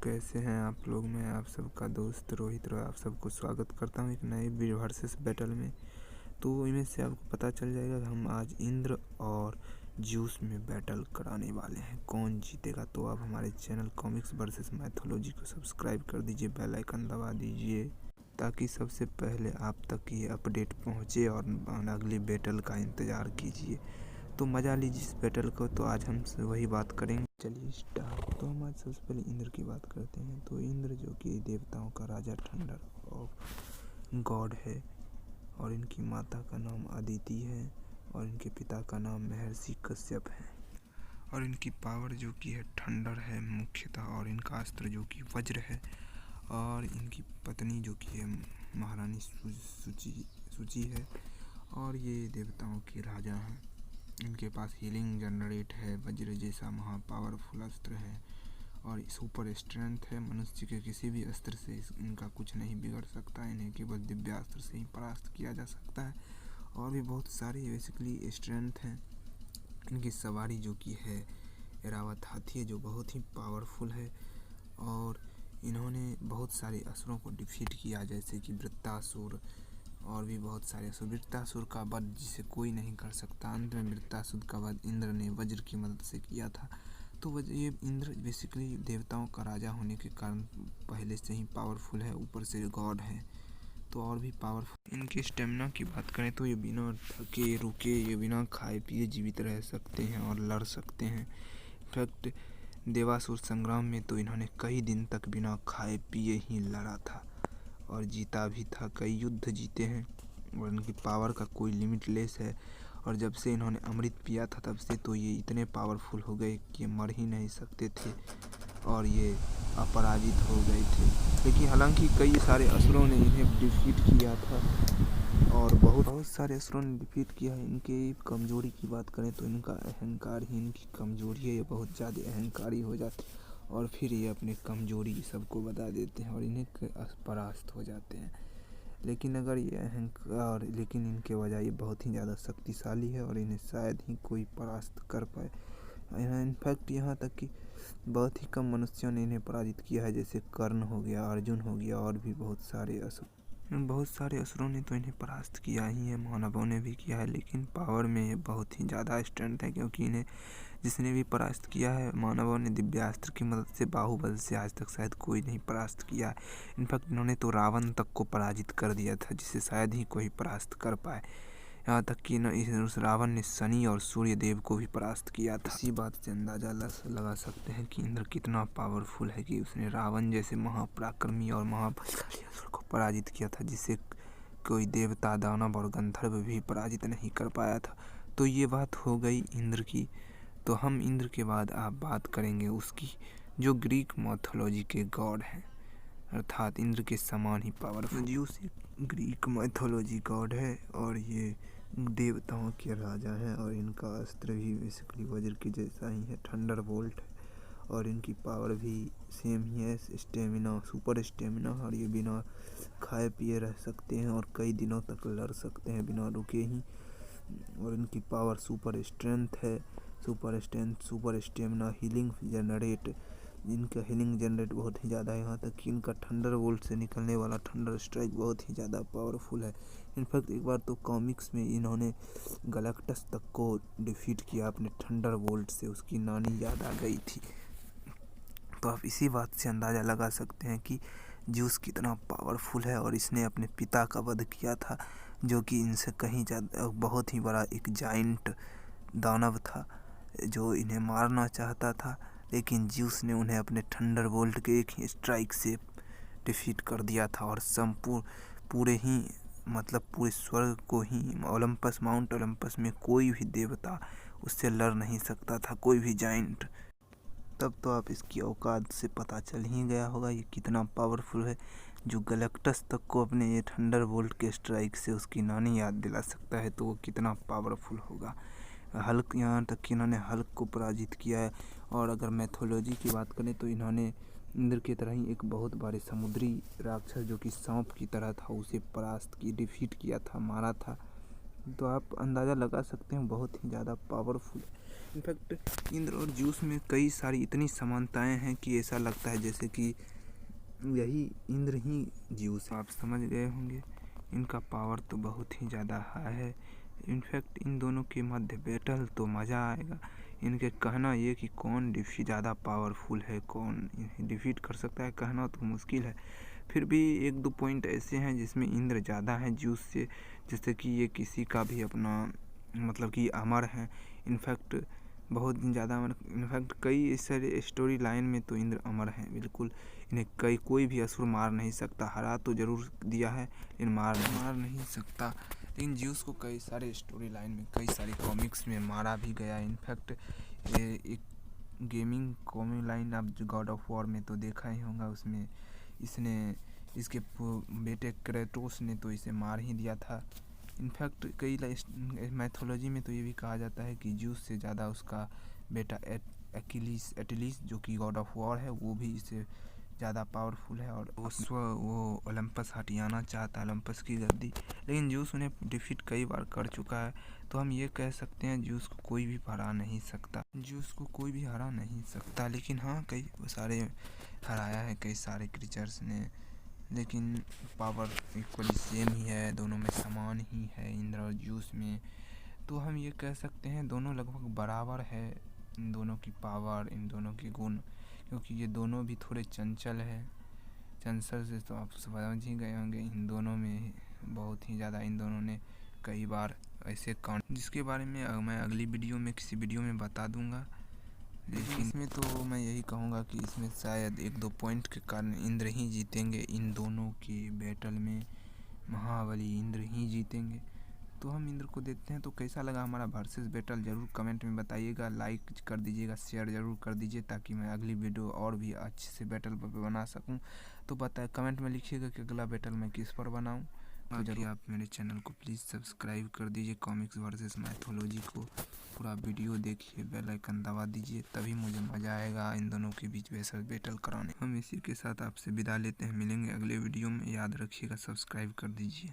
कैसे हैं आप लोग। मैं आप सबका दोस्त रोहित रॉय आप सबको स्वागत करता हूं एक नए वीर वर्सेस बैटल में। तो इनमें से आपको पता चल जाएगा कि हम आज इंद्र और ज्यूस में बैटल कराने वाले हैं, कौन जीतेगा। तो आप हमारे चैनल कॉमिक्स वर्सेस मैथोलॉजी को सब्सक्राइब कर दीजिए, बेल आइकन दबा दीजिए ताकि सबसे पहले आप तक ये अपडेट पहुंचे और अगली बैटल का इंतज़ार कीजिए। तो मज़ा लीजिए इस बैटल को। तो आज हम वही बात करेंगे, चलिए स्टार्ट। तो हम आज सबसे पहले इंद्र की बात करते हैं। तो इंद्र जो कि देवताओं का राजा थंडर ऑफ गॉड है और इनकी माता का नाम अदिति है और इनके पिता का नाम महर्षि कश्यप है। और इनकी पावर जो कि है थंडर है मुख्यतः, और इनका अस्त्र जो कि वज्र है। और इनकी पत्नी जो कि है महारानी सूची है और ये देवताओं के राजा हैं। इनके पास हीलिंग जनरेट है, वज्र जैसा महा पावरफुल अस्त्र है और सुपर स्ट्रेंथ है। मनुष्य के किसी भी अस्त्र से इनका कुछ नहीं बिगड़ सकता, इन्हें केवल दिव्य अस्त्र से ही परास्त किया जा सकता है। और भी बहुत सारी बेसिकली स्ट्रेंथ हैं। इनकी सवारी जो कि है एरावत हाथी है जो बहुत ही पावरफुल है। और इन्होंने बहुत सारे असुरों को डिफीट किया, जैसे कि वृत्तासुर और भी बहुत सारे असुर। वृत्तासुर का वध जिसे कोई नहीं कर सकता, अंत में वृत्तासुर का वध इंद्र ने वज्र की मदद से किया था। तो ये इंद्र बेसिकली देवताओं का राजा होने के कारण पहले से ही पावरफुल है, ऊपर से गॉड है तो और भी पावरफुल। इनके स्टेमिना की बात करें तो ये बिना थके रुके, ये बिना खाए पिए जीवित रह सकते हैं और लड़ सकते हैं। इनफैक्ट देवासुर संग्राम में तो इन्होंने कई दिन तक बिना खाए पिए ही लड़ा था और जीता भी था, कई युद्ध जीते हैं। और इनकी पावर का कोई लिमिटलेस है। और जब से इन्होंने अमृत पिया था तब से तो ये इतने पावरफुल हो गए कि मर ही नहीं सकते थे और ये अपराजित हो गए थे। लेकिन हालांकि कई सारे असुरों ने इन्हें डिफीट किया था और बहुत सारे असुरों ने डिफीट किया है। इनके कमजोरी की बात करें तो इनका अहंकार ही इनकी कमजोरी है। ये बहुत ज़्यादा अहंकारी हो जाते और फिर ये अपने कमजोरी सबको बता देते हैं और इन्हें परास्त हो जाते हैं। लेकिन अगर ये अहंकार, लेकिन इनके वजह ये बहुत ही ज़्यादा शक्तिशाली है और इन्हें शायद ही कोई परास्त कर पाए। इनफैक्ट यहाँ तक कि बहुत ही कम मनुष्यों ने इन्हें पराजित किया है, जैसे कर्ण हो गया, अर्जुन हो गया और भी बहुत सारे असुरों ने तो इन्हें परास्त किया ही है, मानवों ने भी किया है। लेकिन पावर में ये बहुत ही ज़्यादा स्ट्रेंथ है, क्योंकि इन्हें जिसने भी परास्त किया है मानवों ने दिव्यास्त्र की मदद से, बाहुबल से आज तक शायद कोई नहीं परास्त किया है। इनफैक्ट इन्होंने तो रावण तक को पराजित कर दिया था, जिसे शायद ही कोई परास्त कर पाए। यहाँ तक कि उस रावण ने शनि और सूर्य देव को भी परास्त किया था। इसी बात से अंदाजा लगा सकते हैं कि इंद्र कितना पावरफुल है कि उसने रावण जैसे महापराक्रमी और महाबलशाली असुर को पराजित किया था, जिसे कोई देवता, दानव और गंधर्व भी पराजित नहीं कर पाया था। तो ये बात हो गई इंद्र की। तो हम इंद्र के बाद आप बात करेंगे उसकी, जो ग्रीक मैथोलॉजी के गॉड हैं, अर्थात इंद्र के समान ही पावरफुल। ज्यूस एक ग्रीक मैथोलॉजी गॉड है और ये देवताओं के राजा हैं और इनका अस्त्र भी बेसिकली वज्र के जैसा ही है, थंडर बोल्ट है। और इनकी पावर भी सेम ही है, स्टेमिना, सुपर स्टेमिना। और ये बिना खाए पिए रह सकते हैं और कई दिनों तक लड़ सकते हैं बिना रुके ही। और इनकी पावर सुपर स्ट्रेंथ है, सुपर स्टेमिना, हीलिंग जनरेट। इनका हीलिंग जनरेट बहुत ही ज़्यादा है। यहाँ तक कि इनका थंडर बोल्ट से निकलने वाला थंडर स्ट्राइक बहुत ही ज़्यादा पावरफुल है। इनफैक्ट एक बार तो कॉमिक्स में इन्होंने गैलेक्टस तक को डिफीट किया अपने थंडर बोल्ट से, उसकी नानी याद आ गई थी। तो आप इसी बात से अंदाज़ा लगा सकते हैं कि ज्यूस कितना पावरफुल है। और इसने अपने पिता का वध किया था, जो कि इनसे कहीं ज़्यादा बहुत ही बड़ा एक जाइंट दानव था जो इन्हें मारना चाहता था। लेकिन ज्यूस ने उन्हें अपने थंडर बोल्ट के एक ही स्ट्राइक से डिफीट कर दिया था और पूरे स्वर्ग को ही, माउंट ओलंपस में कोई भी देवता उससे लड़ नहीं सकता था, कोई भी जाइंट। तब तो आप इसकी औकात से पता चल ही गया होगा ये कितना पावरफुल है, जो गैलेक्टस तक को अपने ये थंडर बोल्ट के स्ट्राइक से उसकी नानी याद दिला सकता है, तो वो कितना पावरफुल होगा। हल्क, यहाँ तक कि इन्होंने हल्क को पराजित किया है। और अगर मैथोलॉजी की बात करें तो इन्होंने इंद्र की तरह ही एक बहुत बड़े समुद्री राक्षस जो कि सांप की तरह था, उसे डिफीट किया था, मारा था। तो आप अंदाज़ा लगा सकते हैं बहुत ही ज़्यादा पावरफुल इनफैक्ट इंद्र और ज्यूस में कई सारी इतनी समानताएं हैं कि ऐसा लगता है जैसे कि यही इंद्र ही ज्यूस। आप समझ गए होंगे इनका पावर तो बहुत ही ज़्यादा हाई है। इनफैक्ट इन दोनों के मध्य बैटल तो मज़ा आएगा। इनके कहना ये कि कौन ज़्यादा पावरफुल है, कौन इन्हें डिफीट कर सकता है, कहना तो मुश्किल है। फिर भी एक दो पॉइंट ऐसे हैं जिसमें इंद्र ज़्यादा हैं ज्यूस से, जैसे कि ये किसी का भी अपना मतलब कि अमर है। इनफैक्ट बहुत ज़्यादा इनफैक्ट कई सारे स्टोरी लाइन में तो इंद्र अमर हैं बिल्कुल। इन्हें कोई भी असुर मार नहीं सकता। हरा तो ज़रूर दिया है लेकिन मार नहीं सकता। लेकिन ज्यूस को कई सारे स्टोरी लाइन में, कई सारे कॉमिक्स में मारा भी गया। इनफैक्ट एक गेमिंग कॉमिक लाइन आप गॉड ऑफ वॉर में तो देखा ही होगा, उसमें इसके बेटे क्रेटोस ने तो इसे मार ही दिया था। इनफैक्ट कई मैथोलॉजी में तो ये भी कहा जाता है कि ज्यूस से ज़्यादा उसका बेटा एटिलिस जो कि गॉड ऑफ वॉर है, वो भी इससे ज़्यादा पावरफुल है और वो ओलंपस हटियाना चाहता है, ओलंपस की गद्दी। लेकिन ज्यूस उन्हें डिफीट कई बार कर चुका है, तो हम ये कह सकते हैं ज्यूस को कोई भी हरा नहीं सकता। लेकिन हाँ, कई सारे हराया है कई सारे क्रीचर्स ने, लेकिन पावर इक्वली सेम ही है, दोनों में समान ही है इंद्र और ज्यूस में। तो हम ये कह सकते हैं दोनों लगभग बराबर है, इन दोनों की पावर, इन दोनों के गुण, क्योंकि ये दोनों भी थोड़े चंचल है। चंचल से तो आप समझ ही गए होंगे, इन दोनों में बहुत ही ज़्यादा इन दोनों ने कई बार ऐसे कांड, जिसके बारे में मैं अगली वीडियो में किसी वीडियो में बता दूंगा। लेकिन इसमें तो मैं यही कहूँगा कि इसमें शायद एक दो पॉइंट के कारण इंद्र ही जीतेंगे। इन दोनों की बैटल में महाबली इंद्र ही जीतेंगे। तो हम इंद्र को देखते हैं। तो कैसा लगा हमारा वर्सेस बैटल ज़रूर कमेंट में बताइएगा, लाइक कर दीजिएगा, शेयर ज़रूर कर दीजिए, ताकि मैं अगली वीडियो और भी अच्छे से बैटल पर बना सकूं। तो कमेंट में लिखिएगा कि अगला बैटल मैं किस पर बनाऊं। तो जरूर आप मेरे चैनल को प्लीज़ सब्सक्राइब कर दीजिए। कॉमिक्स वर्सेस मैथोलॉजी को पूरा वीडियो देखिए, बेल आइकन दबा दीजिए, तभी मुझे मज़ा आएगा इन दोनों के बीच वैसा बैटल कराने। हम इसी के साथ आपसे विदा लेते हैं, मिलेंगे अगले वीडियो में। याद रखिएगा, सब्सक्राइब कर दीजिए।